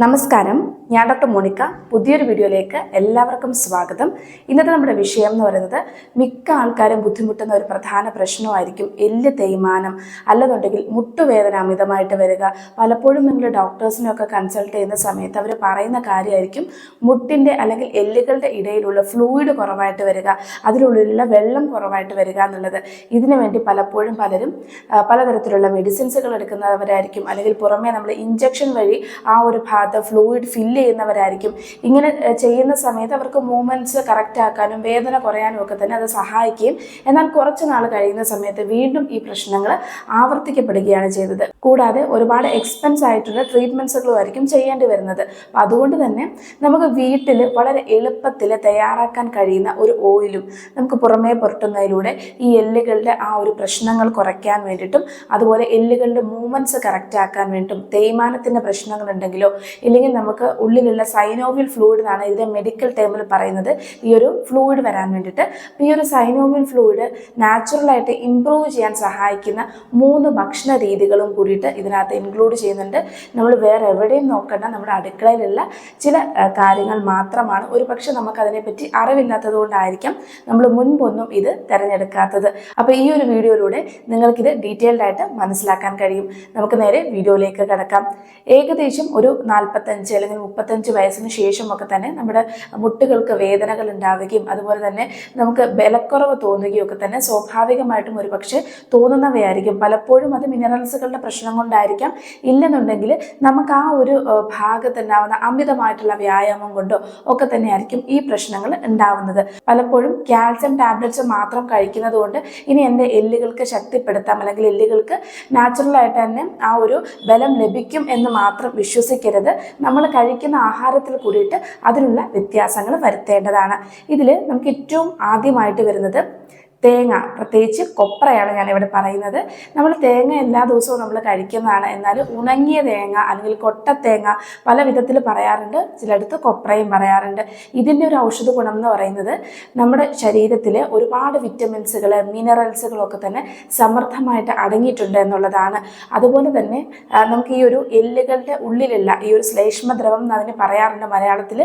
നമസ്കാരം, ഞാൻ doctor Monica. പുതിയൊരു വീഡിയോയിലേക്ക് എല്ലാവർക്കും സ്വാഗതം. ഇന്നത്തെ നമ്മുടെ വിഷയം എന്ന് പറയുന്നത് മിക്ക ആൾക്കാരും ബുദ്ധിമുട്ടുന്ന ഒരു പ്രധാന പ്രശ്നമായിരിക്കും എല്ല് തേയ്മാനം, അല്ലെന്നുണ്ടെങ്കിൽ മുട്ടുവേദന അമിതമായിട്ട് വരിക. പലപ്പോഴും നിങ്ങൾ ഡോക്ടേഴ്സിനൊക്കെ കൺസൾട്ട് ചെയ്യുന്ന സമയത്ത് അവർ പറയുന്ന കാര്യമായിരിക്കും മുട്ടിൻ്റെ അല്ലെങ്കിൽ എല്ലുകളുടെ ഇടയിലുള്ള ഫ്ലൂയിഡ് കുറവായിട്ട് വരിക, അതിനുള്ളിലുള്ള വെള്ളം കുറവായിട്ട് വരിക എന്നുള്ളത്. ഇതിനു വേണ്ടി പലപ്പോഴും പലരും പലതരത്തിലുള്ള മെഡിസിൻസുകൾ എടുക്കുന്നവരായിരിക്കും, അല്ലെങ്കിൽ പുറമേ നമ്മൾ ഇഞ്ചക്ഷൻ വഴി ആ ഒരു ഫ്ലൂയിഡ് ഫില്ല് ചെയ്യുന്നവരായിരിക്കും. ഇങ്ങനെ ചെയ്യുന്ന സമയത്ത് അവർക്ക് മൂവ്മെൻറ്റ്സ് കറക്റ്റ് ആക്കാനും വേദന കുറയാനും ഒക്കെ തന്നെ അത് സഹായിക്കുകയും, എന്നാൽ കുറച്ച് നാൾ കഴിയുന്ന സമയത്ത് വീണ്ടും ഈ പ്രശ്നങ്ങൾ ആവർത്തിക്കപ്പെടുകയാണ് ചെയ്തത്. കൂടാതെ ഒരുപാട് എക്സ്പെൻസ് ആയിട്ടുള്ള ട്രീറ്റ്മെൻറ്റ്സുകളും ആയിരിക്കും ചെയ്യേണ്ടി വരുന്നത്. അപ്പം അതുകൊണ്ട് തന്നെ നമുക്ക് വീട്ടിൽ വളരെ എളുപ്പത്തിൽ തയ്യാറാക്കാൻ കഴിയുന്ന ഒരു ഓയിലും നമുക്ക് പുറമേ പുരട്ടുന്നതിലൂടെ ഈ എല്ലുകളുടെ ആ ഒരു പ്രശ്നങ്ങൾ കുറയ്ക്കാൻ വേണ്ടിയിട്ടും, അതുപോലെ എല്ലുകളുടെ മൂവ്മെൻറ്റ്സ് കറക്റ്റ് ആക്കാൻ വേണ്ടിയിട്ടും, തേയ്മാനത്തിൻ്റെ പ്രശ്നങ്ങളുണ്ടെങ്കിലോ ഇല്ലെങ്കിൽ നമുക്ക് ഉള്ളിലുള്ള സൈനോവിയൽ ഫ്ലൂയിഡ് എന്നാണ് ഇതിൻ്റെ മെഡിക്കൽ ടേമിൽ പറയുന്നത്, ഈ ഒരു ഫ്ലൂയിഡ് വരാൻ വേണ്ടിയിട്ട്. ഈ ഒരു സൈനോവിയൽ ഫ്ലൂയിഡ് നാച്ചുറലായിട്ട് ഇംപ്രൂവ് ചെയ്യാൻ സഹായിക്കുന്ന 3 ഭക്ഷണ രീതികളും കൂടിയിട്ട് ഇതിനകത്ത് ഇൻക്ലൂഡ് ചെയ്യുന്നുണ്ട്. നമ്മൾ വേറെ എവിടെയും നോക്കേണ്ട, നമ്മുടെ അടുക്കളയിലുള്ള ചില കാര്യങ്ങൾ മാത്രമാണ്. ഒരു പക്ഷെ നമുക്കതിനെപ്പറ്റി അറിവില്ലാത്തത് കൊണ്ടായിരിക്കാം നമ്മൾ മുൻപൊന്നും ഇത് തിരഞ്ഞെടുക്കാത്തത്. അപ്പോൾ ഈ ഒരു വീഡിയോയിലൂടെ നിങ്ങൾക്കിത് ഡീറ്റെയിൽഡ് ആയിട്ട് മനസ്സിലാക്കാൻ കഴിയും. നമുക്ക് നേരെ വീഡിയോയിലേക്ക് കിടക്കാം. ഏകദേശം ഒരു 45 അല്ലെങ്കിൽ 35 വയസ്സിന് ശേഷമൊക്കെ തന്നെ നമ്മുടെ മുട്ടുകൾക്ക് വേദനകൾ ഉണ്ടാവുകയും, അതുപോലെ തന്നെ നമുക്ക് ബലക്കുറവ് തോന്നുകയും ഒക്കെ തന്നെ സ്വാഭാവികമായിട്ടും ഒരു പക്ഷേ തോന്നുന്നവയായിരിക്കും. പലപ്പോഴും അത് മിനറൽസുകളുടെ പ്രശ്നം കൊണ്ടായിരിക്കാം, ഇല്ലെന്നുണ്ടെങ്കിൽ നമുക്ക് ആ ഒരു ഭാഗത്തുണ്ടാവുന്ന അമിതമായിട്ടുള്ള വ്യായാമം കൊണ്ടോ ഒക്കെ തന്നെയായിരിക്കും ഈ പ്രശ്നങ്ങൾ ഉണ്ടാവുന്നത്. പലപ്പോഴും കാൽസ്യം ടാബ്ലറ്റ്സ് മാത്രം കഴിക്കുന്നത് കൊണ്ട് ഇനി എൻ്റെ എല്ലുകൾക്ക് ശക്തിപ്പെടുത്താം, അല്ലെങ്കിൽ എല്ലുകൾക്ക് നാച്ചുറലായിട്ട് തന്നെ ആ ഒരു ബലം ലഭിക്കും എന്ന് മാത്രം വിശ്വസിക്കരുത്. നമ്മൾ കഴിക്കുന്ന ആഹാരത്തിൽ കൂടിയിട്ട് അതിനുള്ള വ്യത്യാസങ്ങൾ വരുത്തേണ്ടതാണ്. ഇതിൽ നമുക്ക് ഏറ്റവും ആദ്യമായിട്ട് വരുന്നത് തേങ്ങ, പ്രത്യേകിച്ച് കൊപ്രയാണ് ഞാനിവിടെ പറയുന്നത്. നമ്മൾ തേങ്ങ എല്ലാ ദിവസവും നമ്മൾ കഴിക്കുന്നതാണ്, എന്നാൽ ഉണങ്ങിയ തേങ്ങ അല്ലെങ്കിൽ കൊട്ടത്തേങ്ങ പല വിധത്തിൽ പറയാറുണ്ട്, ചിലയിടത്ത് കൊപ്രയും പറയാറുണ്ട്. ഇതിൻ്റെ ഒരു ഔഷധ ഗുണം എന്ന് പറയുന്നത് നമ്മുടെ ശരീരത്തിൽ ഒരുപാട് വിറ്റമിൻസുകൾ, മിനറൽസുകളൊക്കെ തന്നെ സമൃദ്ധമായിട്ട് അടങ്ങിയിട്ടുണ്ട് എന്നുള്ളതാണ്. അതുപോലെ തന്നെ നമുക്ക് ഈ ഒരു എല്ലുകളുടെ ഉള്ളിലുള്ള ഈ ഒരു ശ്ലേഷ്മദ്രവം എന്നതിന് പറയാറുണ്ട് മലയാളത്തിൽ,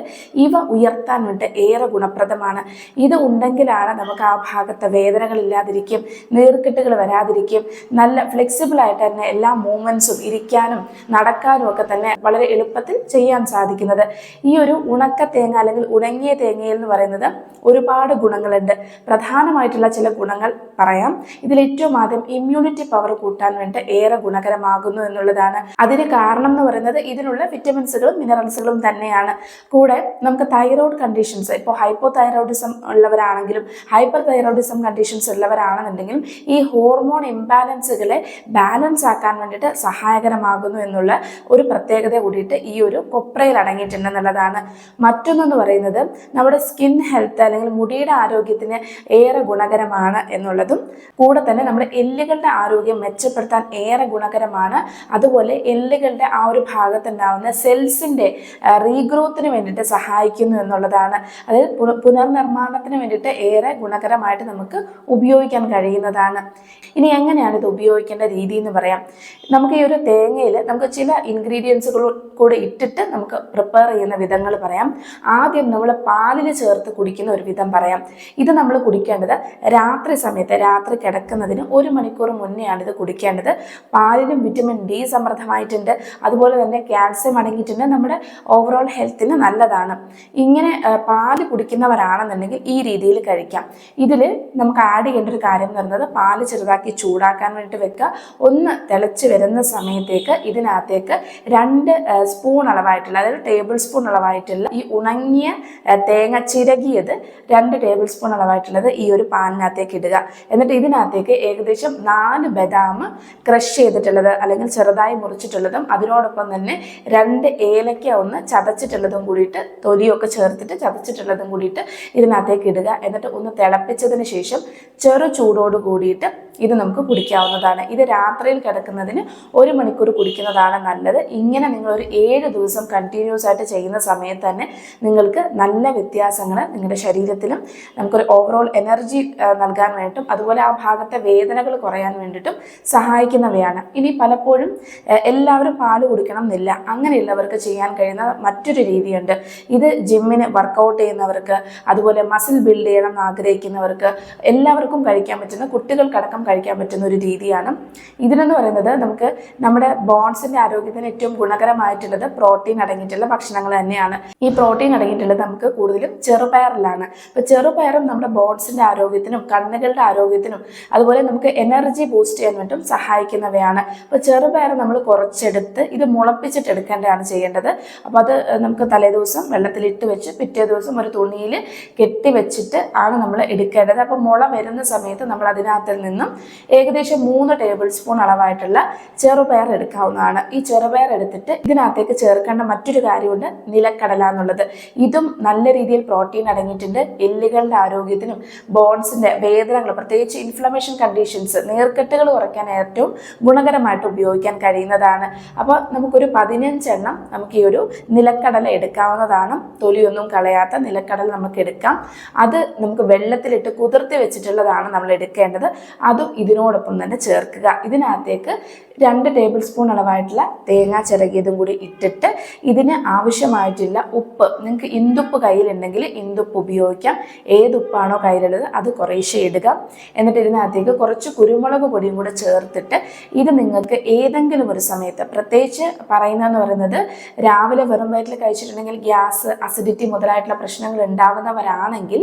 ഇവ ഉയർത്താൻ വേണ്ടി ഏറെ ഗുണപ്രദമാണ്. ഇത് ഉണ്ടെങ്കിലാണ് നമുക്ക് ആ ഭാഗത്തെ വേദനകളില്ലാതിരിക്കും, നീർക്കെട്ടുകൾ വരാതിരിക്കും, നല്ല ഫ്ലെക്സിബിളായിട്ട് തന്നെ എല്ലാ മൂവ്മെൻറ്റ്സും ഇരിക്കാനും നടക്കാനും ഒക്കെ തന്നെ വളരെ എളുപ്പത്തിൽ ചെയ്യാൻ സാധിക്കുന്നത്. ഈ ഒരു ഉണക്ക തേങ്ങ അല്ലെങ്കിൽ ഉണങ്ങിയ തേങ്ങയിൽ എന്ന് പറയുന്നത് ഒരുപാട് ഗുണങ്ങളുണ്ട്. പ്രധാനമായിട്ടുള്ള ചില ഗുണങ്ങൾ പറയാം. ഇതിൽ ഏറ്റവും ആദ്യം ഇമ്മ്യൂണിറ്റി പവർ കൂട്ടാൻ വേണ്ടി ഏറെ ഗുണകരമാകുന്നു എന്നുള്ളതാണ്. അതിന് കാരണം എന്ന് പറയുന്നത് ഇതിനുള്ള വിറ്റമിൻസുകളും മിനറൽസുകളും തന്നെയാണ്. കൂടെ നമുക്ക് തൈറോയ്ഡ് കണ്ടീഷൻസ്, ഇപ്പോൾ ഹൈപ്പോ തൈറോയിഡിസം ഉള്ളവരാണെങ്കിലും ഹൈപ്പർ തൈറോയിഡിസം കണ്ടീഷൻസ് ഉള്ളവരാണെന്നുണ്ടെങ്കിലും ഈ ഹോർമോൺ ഇംബാലൻസുകളെ ബാലൻസ് ആക്കാൻ വേണ്ടിയിട്ട് സഹായകരമാകുന്നു എന്നുള്ള ഒരു പ്രത്യേകത കൂടിയിട്ട് ഈ ഒരു കൊപ്രയിൽ അടങ്ങിയിട്ടുണ്ടെന്നുള്ളതാണ്. മറ്റൊന്നെന്ന് പറയുന്നത് നമ്മുടെ സ്കിൻ ഹെൽത്ത് അല്ലെങ്കിൽ മുടിയുടെ ആരോഗ്യത്തിന് ഏറെ ഗുണകരമാണ് എന്നുള്ളതും, കൂടെ തന്നെ നമ്മുടെ എല്ലുകളുടെ ആരോഗ്യം മെച്ചപ്പെടുത്താൻ ഏറെ ഗുണകരമാണ്. അതുപോലെ എല്ലുകളുടെ ആ ഒരു ഭാഗത്തുണ്ടാവുന്ന സെൽസിൻ്റെ റീഗ്രോത്തിന് വേണ്ടിയിട്ട് സഹായിക്കുന്നു എന്നുള്ളതാണ്. അതായത് പുനർനിർമ്മാണത്തിന് വേണ്ടിയിട്ട് ഏറെ ഗുണകരമായിട്ട് നമുക്ക് ഉപയോഗിക്കാൻ കഴിയുന്നതാണ്. ഇനി എങ്ങനെയാണ് ഇത് ഉപയോഗിക്കേണ്ട രീതി എന്ന് പറയാം. നമുക്ക് ഈ ഒരു തേങ്ങയിൽ നമുക്ക് ചില ഇൻഗ്രീഡിയൻസുകൾ കൂടെ ഇട്ടിട്ട് നമുക്ക് പ്രിപ്പയർ ചെയ്യുന്ന വിധങ്ങൾ പറയാം. ആദ്യം നമ്മൾ പാലിൽ ചേർത്ത് കുടിക്കുന്ന ഒരു വിധം പറയാം. ഇത് നമ്മൾ കുടിക്കേണ്ടത് രാത്രി സമയത്ത്, രാത്രി കിടക്കുന്നതിന് 1 മണിക്കൂർ മുന്നെയാണ് ഇത് കുടിക്കേണ്ടത്. പാലിലും വിറ്റമിൻ ഡി സമൃദ്ധമായിട്ടുണ്ട്, അതുപോലെ തന്നെ കാൽസ്യം അടങ്ങിയിട്ടുണ്ട്, നമ്മുടെ ഓവറോൾ ഹെൽത്തിന് നല്ലതാണ്. ഇങ്ങനെ പാല് കുടിക്കുന്നവരാണെന്നുണ്ടെങ്കിൽ ഈ രീതിയിൽ കഴിക്കാം. ഇതിൽ നമുക്ക് ആഡ് ചെയ്യേണ്ട ഒരു കാര്യം എന്ന് പറയുന്നത് പാല് ചെറുതാക്കി ചൂടാക്കാൻ വേണ്ടിയിട്ട് വെക്കുക. ഒന്ന് തിളച്ച് വരുന്ന സമയത്തേക്ക് ഇതിനകത്തേക്ക് 2 സ്പൂൺ അളവായിട്ടുള്ള, അതായത് ടേബിൾ സ്പൂൺ അളവായിട്ടുള്ള ഈ ഉണങ്ങിയ തേങ്ങ ചിരകിയത് 2 ടേബിൾ സ്പൂൺ അളവായിട്ടുള്ളത് ഈ ഒരു പാനിനകത്തേക്ക് ഇടുക. എന്നിട്ട് ഇതിനകത്തേക്ക് ഏകദേശം 4 ബദാം ക്രഷ് ചെയ്തിട്ടുള്ളത് അല്ലെങ്കിൽ ചെറുതായി മുറിച്ചിട്ടുള്ളതും, അതിനോടൊപ്പം തന്നെ 2 ഏലക്ക ഒന്ന് ചതച്ചിട്ടുള്ളതും കൂടിയിട്ട്, തൊലിയൊക്കെ ചേർത്തിട്ട് ചതച്ചിട്ടുള്ളതും കൂടിയിട്ട് ഇതിനകത്തേക്ക് ഇടുക. എന്നിട്ട് ഒന്ന് തിളപ്പിച്ചതിന് ശേഷം ശേഷം ചെറു ചൂടോട് കൂടിയിട്ട് ഇത് നമുക്ക് കുടിക്കാവുന്നതാണ്. ഇത് രാത്രിയിൽ കിടക്കുന്നതിന് 1 മണിക്കൂർ കുടിക്കുന്നതാണ് നല്ലത്. ഇങ്ങനെ നിങ്ങൾ ഒരു 7 ദിവസം കണ്ടിന്യൂസ് ആയിട്ട് ചെയ്യുന്ന സമയത്ത് തന്നെ നിങ്ങൾക്ക് നല്ല വ്യത്യാസങ്ങൾ നിങ്ങളുടെ ശരീരത്തിലും നമുക്കൊരു ഓവറോൾ എനർജി നൽകാൻ വേണ്ടിയിട്ടും അതുപോലെ ആ ഭാഗത്തെ വേദനകൾ കുറയാൻ വേണ്ടിയിട്ടും സഹായിക്കുന്നവയാണ്. ഇനി പലപ്പോഴും എല്ലാവരും പാല് കുടിക്കണം എന്നില്ല. അങ്ങനെയുള്ളവർക്ക് ചെയ്യാൻ കഴിയുന്ന മറ്റൊരു രീതിയുണ്ട്. ഇത് ജിമ്മിന് വർക്കൗട്ട് ചെയ്യുന്നവർക്ക് അതുപോലെ മസിൽ ബിൽഡ് ചെയ്യണം എന്ന് ആഗ്രഹിക്കുന്നവർക്ക് എല്ലാവർക്കും കഴിക്കാൻ പറ്റുന്ന, കുട്ടികൾക്കടക്കം കഴിക്കാൻ പറ്റുന്ന ഒരു രീതിയാണ്. ഇതിനെന്ന് പറയുന്നത് നമുക്ക് നമ്മുടെ ബോൺസിന്റെ ആരോഗ്യത്തിന് ഏറ്റവും ഗുണകരമായിട്ടുള്ളത് പ്രോട്ടീൻ അടങ്ങിയിട്ടുള്ള ഭക്ഷണങ്ങൾ തന്നെയാണ്. ഈ പ്രോട്ടീൻ അടങ്ങിയിട്ടുള്ളത് നമുക്ക് കൂടുതലും ചെറുപയറിലാണ്. അപ്പോൾ ചെറുപയറും നമ്മുടെ ബോൺസിന്റെ ആരോഗ്യത്തിനും കണ്ണുകളുടെ ആരോഗ്യത്തിനും അതുപോലെ നമുക്ക് എനർജി ബൂസ്റ്റ് ചെയ്യാൻ വേണ്ടിയും സഹായിക്കുന്നവയാണ്. അപ്പോൾ ചെറുപയർ നമ്മൾ കുറച്ചെടുത്ത് ഇത് മുളപ്പിച്ചിട്ട് എടുക്കേണ്ടതാണ് ചെയ്യേണ്ടത്. അപ്പോൾ അത് നമുക്ക് തലേദിവസം വെള്ളത്തിലിട്ട് വെച്ച് പിറ്റേ ദിവസം ഒരു തുണിയിൽ കെട്ടി വെച്ചിട്ട് ആണ് നമ്മൾ എടുക്കേണ്ടത്. അപ്പോൾ മുള വരുന്ന സമയത്ത് നമ്മൾ അതിനകത്തിൽ നിന്നും ഏകദേശം 3 ടേബിൾ സ്പൂൺ അളവായിട്ടുള്ള ചെറുപയർ എടുക്കാവുന്നതാണ്. ഈ ചെറുപയർ എടുത്തിട്ട് ഇതിനകത്തേക്ക് ചേർക്കേണ്ട മറ്റൊരു കാര്യമുണ്ട്, നിലക്കടല എന്നുള്ളത്. ഇതും നല്ല രീതിയിൽ പ്രോട്ടീൻ അടങ്ങിയിട്ടുണ്ട്. എല്ലുകളുടെ ആരോഗ്യത്തിനും ബോൺസിന്റെ വേദനകൾ, പ്രത്യേകിച്ച് ഇൻഫ്ലമേഷൻ കണ്ടീഷൻസ്, നീർക്കെട്ടുകൾ കുറയ്ക്കാൻ ഏറ്റവും ഗുണകരമായിട്ട് ഉപയോഗിക്കാൻ കഴിയുന്നതാണ്. അപ്പോൾ നമുക്കൊരു 15 എണ്ണം നമുക്ക് ഈ ഒരു നിലക്കടല എടുക്കാവുന്നതാണ്. തൊലിയൊന്നും കളയാത്ത നിലക്കടല നമുക്ക് എടുക്കാം. അത് നമുക്ക് വെള്ളത്തിലിട്ട് കുതിർത്തി വെച്ചിട്ടുള്ളതാണ് നമ്മൾ എടുക്കേണ്ടത്. അതും ഇതിനോടൊപ്പം തന്നെ ചേർക്കുക. ഇതിനകത്തേക്ക് 2 ടേബിൾ സ്പൂൺ അളവായിട്ടുള്ള തേങ്ങ ചിരകിയതും കൂടി ഇട്ടിട്ട് ഇതിന് ആവശ്യമായിട്ടുള്ള ഉപ്പ്, നിങ്ങൾക്ക് ഇന്ദുപ്പ് കയ്യിലുണ്ടെങ്കിൽ ഇന്ദുപ്പ് ഉപയോഗിക്കാം. ഏതുപ്പാണോ കയ്യിലുള്ളത് അത് കുറേശ്ശെ ഇടുക. എന്നിട്ട് ഇതിനകത്തേക്ക് കുറച്ച് കുരുമുളക് പൊടിയും കൂടെ ചേർത്തിട്ട് ഇത് നിങ്ങൾക്ക് ഏതെങ്കിലും ഒരു സമയത്ത്, പ്രത്യേകിച്ച് പറയുന്നതെന്ന് പറയുന്നത് രാവിലെ വെറും വയറ്റിൽ കഴിച്ചിട്ടുണ്ടെങ്കിൽ ഗ്യാസ്, അസിഡിറ്റി മുതലായിട്ടുള്ള പ്രശ്നങ്ങൾ ഉണ്ടാകുന്നവരാണെങ്കിൽ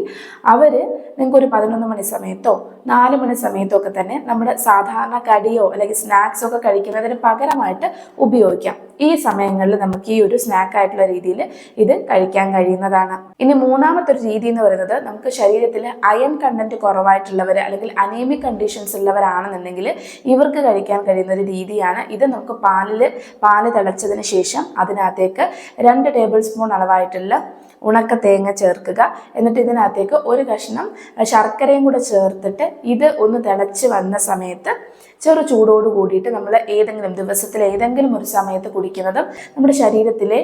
അവർ നിങ്ങൾക്കൊരു 11 മണി സമയത്തോ 4 മണി സമയത്തോ ഒക്കെ തന്നെ നമ്മുടെ സാധാരണ കടിയോ അല്ലെങ്കിൽ സ്നാക്സോ ഒക്കെ കഴിക്കുന്നതിന് പകരമായിട്ട് ഉപയോഗിക്കാം. ഈ സമയങ്ങളിൽ നമുക്ക് ഈ ഒരു സ്നാക്ക് ആയിട്ടുള്ള രീതിയിൽ ഇത് കഴിക്കാൻ കഴിയുന്നതാണ്. ഇനി മൂന്നാമത്തെ ഒരു രീതി എന്ന് പറയുന്നത്, നമുക്ക് ശരീരത്തിൽ അയൺ കണ്ടന്റ് കുറവായിട്ടുള്ളവർ അല്ലെങ്കിൽ അനീമിക് കണ്ടീഷൻസ് ഉള്ളവരാണെന്നുണ്ടെങ്കിൽ ഇവർക്ക് കഴിക്കാൻ കഴിയുന്ന ഒരു രീതിയാണ്. ഇത് നമുക്ക് പാല് തിളച്ചതിന് ശേഷം അതിനകത്തേക്ക് 2 ടേബിൾ സ്പൂൺ അളവായിട്ടുള്ള ഉണക്ക തേങ്ങ ചേർക്കുക. എന്നിട്ട് ഇതിനകത്തേക്ക് ഒരു കഷ്ണം ശർക്കരയും കൂടെ ചേർത്തിട്ട് ഇത് ഒന്ന് തിളച്ച് വന്ന സമയത്ത് ചെറു ചൂടോട് കൂടിയിട്ട് നമ്മൾ ദിവസത്തിൽ ഏതെങ്കിലും ഒരു സമയത്ത് കുടിക്കുന്നതും നമ്മുടെ ശരീരത്തിലെ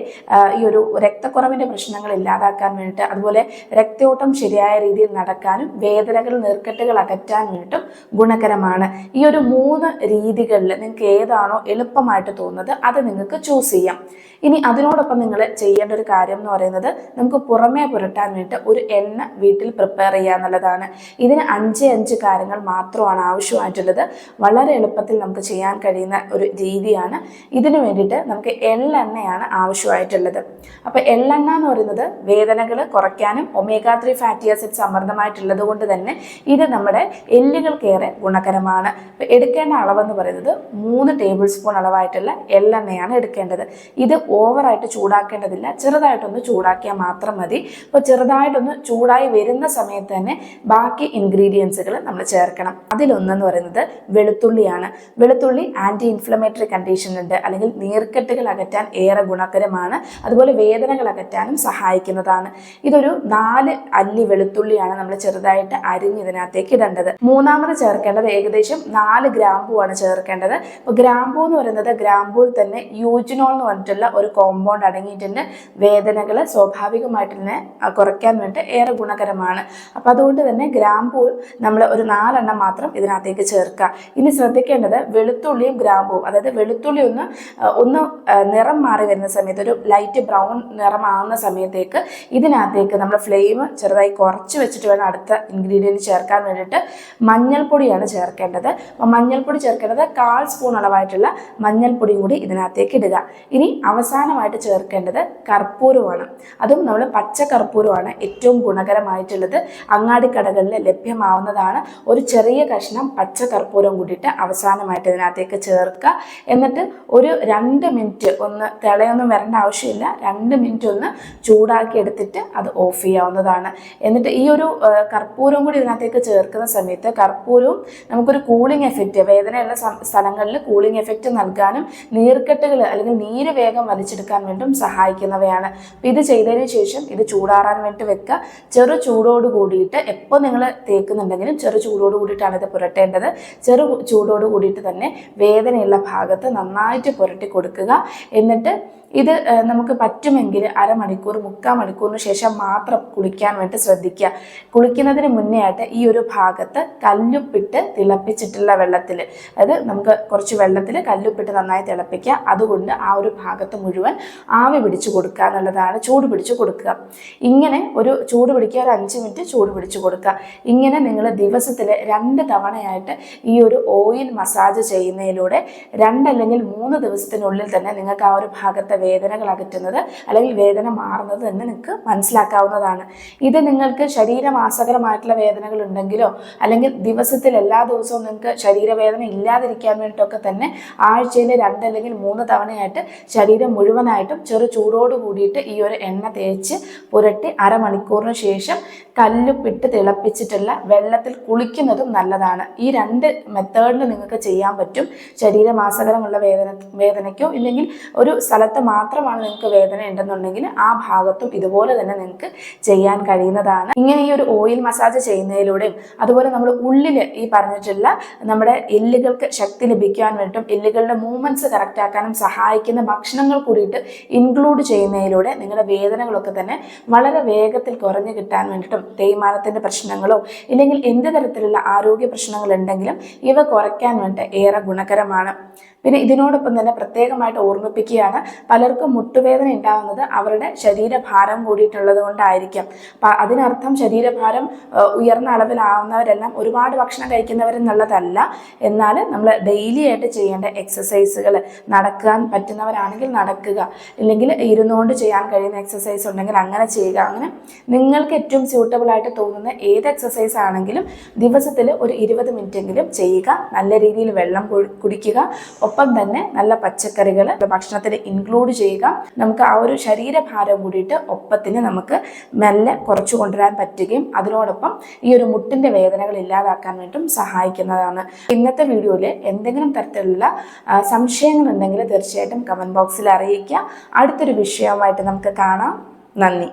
ഈ ഒരു രക്തക്കുറവിൻ്റെ പ്രശ്നങ്ങൾ ഇല്ലാതാക്കാൻ വേണ്ടിയിട്ട് അതുപോലെ രക്തയോട്ടം ശരിയായ രീതിയിൽ നടക്കാനും വേദനകൾ, നീർക്കെട്ടുകൾ അകറ്റാൻ വേണ്ടിയിട്ടും ഗുണകരമാണ്. ഈ ഒരു 3 രീതികളിൽ നിങ്ങൾക്ക് ഏതാണോ എളുപ്പമായിട്ട് തോന്നുന്നത് അത് നിങ്ങൾക്ക് ചൂസ് ചെയ്യാം. ഇനി അതിനോടൊപ്പം നിങ്ങൾ ചെയ്യേണ്ട ഒരു കാര്യം എന്ന് പറയുന്നത്, നമുക്ക് പുറമേ പുരട്ടാൻ വേണ്ടിയിട്ട് ഒരു എണ്ണ വീട്ടിൽ പ്രിപ്പയർ ചെയ്യുക എന്നുള്ളതാണ്. ഇതിന് 5 കാര്യങ്ങൾ മാത്രമാണ് ആവശ്യമായിട്ടുള്ളത്. വളരെ എളുപ്പത്തിൽ നമുക്ക് ചെയ്യാൻ കഴിയുന്ന ഒരു രീതിയാണ്. ഇതിനു വേണ്ടിയിട്ട് നമുക്ക് എള്ളെണ്ണയാണ് ആവശ്യമായിട്ടുള്ളത്. അപ്പോൾ എള്ളെണ്ണ എന്ന് പറയുന്നത് വേദനകൾ കുറയ്ക്കാനും omega-3 ഫാറ്റി ആസിഡ്സ് അമൃതമായിട്ടുള്ളത് കൊണ്ട് തന്നെ ഇത് നമ്മുടെ എല്ലുകൾക്കേറെ ഗുണകരമാണ്. അപ്പോൾ എടുക്കേണ്ട അളവെന്ന് പറയുന്നത് 3 ടേബിൾ സ്പൂൺ അളവായിട്ടുള്ള എള്ളെണ്ണയാണ് എടുക്കേണ്ടത്. ഇത് ഓവറായിട്ട് ചൂടാക്കേണ്ടതില്ല, ചെറുതായിട്ടൊന്ന് ചൂടാക്കിയാൽ മാത്രം മതി. അപ്പോൾ ചെറുതായിട്ടൊന്ന് ചൂടായി വരുന്ന സമയത്ത് തന്നെ ബാക്കി ഇൻഗ്രീഡിയൻസുകൾ നമ്മൾ ചേർക്കണം. അതിലൊന്നെന്ന് പറയുന്നത് വെളുത്തുള്ളിയാണ്. വെളുത്തുള്ളി ആൻറ്റി ഇൻഫ്ലമേറ്ററി കണ്ടീഷൻ ഉണ്ട്, അല്ലെങ്കിൽ നീർക്കെട്ടുകൾ അകറ്റാൻ ഏറെ ഗുണകരമാണ്. അതുപോലെ വേദനകൾ അകറ്റാനും സഹായിക്കുന്നതാണ്. ഇതൊരു 4 അല്ലി വെളുത്തുള്ളിയാണ് നമ്മൾ ചെറുതായിട്ട് അരിഞ്ഞതിനകത്തേക്ക് ഇടേണ്ടത്. മൂന്നാമത് ചേർക്കേണ്ടത് ഏകദേശം 4 ഗ്രാമ്പൂവാണ് ചേർക്കേണ്ടത്. അപ്പോൾ ഗ്രാമ്പൂ എന്ന് പറയുന്നത് ഗ്രാമ്പൂവിൽ തന്നെ യൂജിനോൾ എന്ന് പറഞ്ഞിട്ടുള്ള ഒരു കോമ്പൗണ്ട് അടങ്ങിയിട്ടുണ്ട്. വേദനകൾ സ്വാഭാവികമായിട്ട് തന്നെ കുറയ്ക്കാൻ വേണ്ടി ഏറെ ഗുണകരമാണ്. അപ്പോൾ അതുകൊണ്ട് തന്നെ ഗ്രാമ്പൂ നമ്മൾ ഒരു 4 എണ്ണം മാത്രം ഇതിനകത്തേക്ക് ചേർക്കുക. ഇനി ശ്രദ്ധിക്കേണ്ടത് വെളുത്തുള്ളിയും ഗ്രാമ്പൂവും, അതായത് വെളുത്തുള്ളി ഒന്ന് നിറം മാറി വരുന്ന സമയത്ത്, ഒരു ലൈറ്റ് ബ്രൗൺ നിറമാകുന്ന സമയത്തേക്ക് ഇതിനകത്തേക്ക് നമ്മൾ ഫ്ലെയിം ചെറുതായി കുറച്ച് വെച്ചിട്ട് വേണം അടുത്ത ഇൻഗ്രീഡിയൻറ്റ് ചേർക്കാൻ വേണ്ടിയിട്ട് മഞ്ഞൾപ്പൊടിയാണ് ചേർക്കേണ്ടത്. അപ്പോൾ മഞ്ഞൾപ്പൊടി ചേർക്കേണ്ടത് 1/4 സ്പൂൺ അളവായിട്ടുള്ള മഞ്ഞൾപ്പൊടിയും കൂടി ഇതിനകത്തേക്ക് ഇടുക. ഇനി അവസാനമായിട്ട് ചേർക്കേണ്ടത് കർപ്പൂരമാണ്. അതും നമ്മൾ പച്ച കർപ്പൂരമാണ് ഏറ്റവും ഗുണകരമായിട്ടുള്ളത്. അങ്ങാടിക്കടകളിൽ ലഭ്യമാവുന്നതാണ്. ഒരു ചെറിയ കഷ്ണം പച്ച കർപ്പൂരം കൂടിയിട്ട് അവസാനമായിട്ട് ഇതിനകത്തേക്ക് ചേർക്കുക. എന്നിട്ട് ഒരു 2 മിനിറ്റ് ഒന്ന് തിളയൊന്നും വരേണ്ട ആവശ്യമില്ല, 2 മിനിറ്റ് ഒന്ന് ചൂടാക്കി എടുത്തിട്ട് അത് ഓഫ് ചെയ്യാവുന്നതാണ്. എന്നിട്ട് ഈ ഒരു കർപ്പൂരം കൂടി ഇതിനകത്തേക്ക് ചേർക്കുന്ന സമയത്ത് കർപ്പൂരവും നമുക്കൊരു കൂളിംഗ് എഫക്റ്റ്, വേദനയുള്ള സ്ഥലങ്ങളിൽ കൂളിംഗ് എഫക്റ്റ് നൽകാനും നീർക്കെട്ടുകൾ അല്ലെങ്കിൽ നീര് വേഗം വലിച്ചെടുക്കാൻ വേണ്ടിയും സഹായിക്കുന്നവയാണ്. അപ്പം ഇത് ചെയ്തതിന് ശേഷം ഇത് ചൂടാറാൻ വേണ്ടി വെക്കുക. ചെറു ചൂടോട് കൂടിയിട്ട് എപ്പോൾ നിങ്ങൾ തേക്കുന്നുണ്ടെങ്കിലും ചെറു ചൂടോട് കൂടിയിട്ടാണ് ഇത് പുരട്ടേണ്ടത്. ചെറു ചൂടോട് കൂടിയിട്ട് തന്നെ വേദനയുള്ള ഭാഗത്ത് നന്നായിട്ട് പുരട്ടി കൊടുക്കുക. എന്നിട്ട് ഇത് നമുക്ക് പറ്റുമെങ്കിൽ അരമണിക്കൂർ 3/4 മണിക്കൂറിന് ശേഷം മാത്രം കുളിക്കാൻ വേണ്ടി ശ്രദ്ധിക്കുക. കുളിക്കുന്നതിന് മുന്നേ ആയിട്ട് ഈ ഒരു ഭാഗത്ത് കല്ലുപ്പിട്ട് തിളപ്പിച്ചിട്ടുള്ള വെള്ളത്തിൽ, അതായത് നമുക്ക് കുറച്ച് വെള്ളത്തിൽ കല്ലുപ്പിട്ട് നന്നായി തിളപ്പിക്കുക. അതുകൊണ്ട് ആ ഒരു ഭാഗത്ത് മുഴുവൻ ആവി പിടിച്ചു കൊടുക്കുക എന്നുള്ളതാണ്, ചൂട് പിടിച്ചു കൊടുക്കുക. ഇങ്ങനെ ഒരു ചൂട് പിടിക്കുക, ഒരു 5 മിനിറ്റ് ചൂട് പിടിച്ചു കൊടുക്കുക. ഇങ്ങനെ നിങ്ങൾ ദിവസത്തിൽ 2 തവണയായിട്ട് ഈ ഒരു ഓയിൽ മസാജ് ചെയ്യുന്നതിലൂടെ 2 അല്ലെങ്കിൽ 3 ദിവസത്തിനുള്ളിൽ തന്നെ നിങ്ങൾക്ക് ആ ഒരു ഭാഗത്തെ വേദനകൾ അകറ്റുന്നത് അല്ലെങ്കിൽ വേദന മാറുന്നത് തന്നെ നിങ്ങൾക്ക് മനസ്സിലാക്കാവുന്നതാണ്. ഇത് നിങ്ങൾക്ക് ശരീരമാസകരമായിട്ടുള്ള വേദനകൾ ഉണ്ടെങ്കിലോ അല്ലെങ്കിൽ ദിവസത്തിൽ എല്ലാ ദിവസവും നിങ്ങൾക്ക് ശരീരവേദന ഇല്ലാതിരിക്കാൻ വേണ്ടിയിട്ടൊക്കെ തന്നെ ആഴ്ചയിൽ 2 അല്ലെങ്കിൽ 3 തവണയായിട്ട് ശരീരം മുഴുവനായിട്ടും ചെറു ചൂടോട് കൂടിയിട്ട് ഈ ഒരു എണ്ണ തേച്ച് പുരട്ടി അരമണിക്കൂറിന് ശേഷം കല്ലുപ്പിട്ട് തിളപ്പിച്ചിട്ടുള്ള വെള്ളത്തിൽ കുളിക്കുന്നതും നല്ലതാണ്. ഈ 2 മെത്തേഡിൽ നിങ്ങൾക്ക് ചെയ്യാൻ പറ്റും. ശരീരമാസകരമുള്ള വേദനയ്ക്കോ ഇല്ലെങ്കിൽ ഒരു സ്ഥലത്ത് മാത്രമാണ് നിങ്ങൾക്ക് വേദന ഉണ്ടെന്നുണ്ടെങ്കിൽ ആ ഭാഗത്തും ഇതുപോലെ തന്നെ നിങ്ങൾക്ക് ചെയ്യാൻ കഴിയുന്നതാണ്. ഇങ്ങനെ ഈ ഒരു ഓയിൽ മസാജ് ചെയ്യുന്നതിലൂടെയും അതുപോലെ നമ്മൾ ഉള്ളിൽ ഈ പറഞ്ഞിട്ടുള്ള നമ്മുടെ എല്ലുകൾക്ക് ശക്തി ലഭിക്കാൻ വേണ്ടിയിട്ടും എല്ലുകളുടെ മൂവ്മെന്റ്സ് കറക്റ്റ് ആക്കാനും സഹായിക്കുന്ന ഭക്ഷണങ്ങൾ കൂടിയിട്ട് ഇൻക്ലൂഡ് ചെയ്യുന്നതിലൂടെ നിങ്ങളുടെ വേദനകളൊക്കെ തന്നെ വളരെ വേഗത്തിൽ കുറഞ്ഞു കിട്ടാൻ വേണ്ടിയിട്ടും തേയ്മാനത്തിന്റെ പ്രശ്നങ്ങളോ ഇല്ലെങ്കിൽ എന്ത് തരത്തിലുള്ള ആരോഗ്യ പ്രശ്നങ്ങൾ ഉണ്ടെങ്കിലും ഇവ കുറയ്ക്കാൻ വേണ്ടി ഏറെ ഗുണകരമാണ്. പിന്നെ ഇതിനോടൊപ്പം തന്നെ പ്രത്യേകമായിട്ട് ഓർമ്മിപ്പിക്കുകയാണ്, പലർക്കും മുട്ടുവേദന ഉണ്ടാകുന്നത് അവരുടെ ശരീരഭാരം കൂടിയിട്ടുള്ളത് കൊണ്ടായിരിക്കാം. അതിനർത്ഥം ശരീരഭാരം ഉയർന്ന അളവിലാവുന്നവരെല്ലാം ഒരുപാട് ഭക്ഷണം കഴിക്കുന്നവരെന്നുള്ളതല്ല. എന്നാൽ നമ്മൾ ഡെയിലി ആയിട്ട് ചെയ്യേണ്ട എക്സസൈസുകൾ, നടക്കാൻ പറ്റുന്നവരാണെങ്കിൽ നടക്കുക, ഇല്ലെങ്കിൽ ഇരുന്നുകൊണ്ട് ചെയ്യാൻ കഴിയുന്ന എക്സസൈസ് ഉണ്ടെങ്കിൽ അങ്ങനെ ചെയ്യുക. അങ്ങനെ നിങ്ങൾക്ക് ഏറ്റവും സ്യൂട്ടബിൾ ആയിട്ട് തോന്നുന്ന ഏത് എക്സസൈസ് ആണെങ്കിലും ദിവസത്തിൽ ഒരു 20 മിനിറ്റെങ്കിലും ചെയ്യുക. നല്ല രീതിയിൽ വെള്ളം കുടിക്കുക. ഒപ്പം തന്നെ നല്ല പച്ചക്കറികൾ ഭക്ഷണത്തിൽ ഇൻക്ലൂഡ് ചെയ്യുക. നമുക്ക് ആ ഒരു ശരീരഭാരം കൂടിയിട്ട് ഒപ്പത്തിന് നമുക്ക് മെല്ലെ കുറച്ചു കൊണ്ടുവരാൻ പറ്റുകയും അതിനോടൊപ്പം ഈ ഒരു മുട്ടിന്റെ വേദനകൾ ഇല്ലാതാക്കാൻ വേണ്ടിയും സഹായിക്കുന്നതാണ്. ഇന്നത്തെ വീഡിയോയിൽ എന്തെങ്കിലും തരത്തിലുള്ള സംശയങ്ങൾ ഉണ്ടെങ്കിൽ തീർച്ചയായിട്ടും കമന്റ് ബോക്സിൽ അറിയിക്കുക. അടുത്തൊരു വിഷയവുമായിട്ട് നമുക്ക് കാണാം. നന്ദി.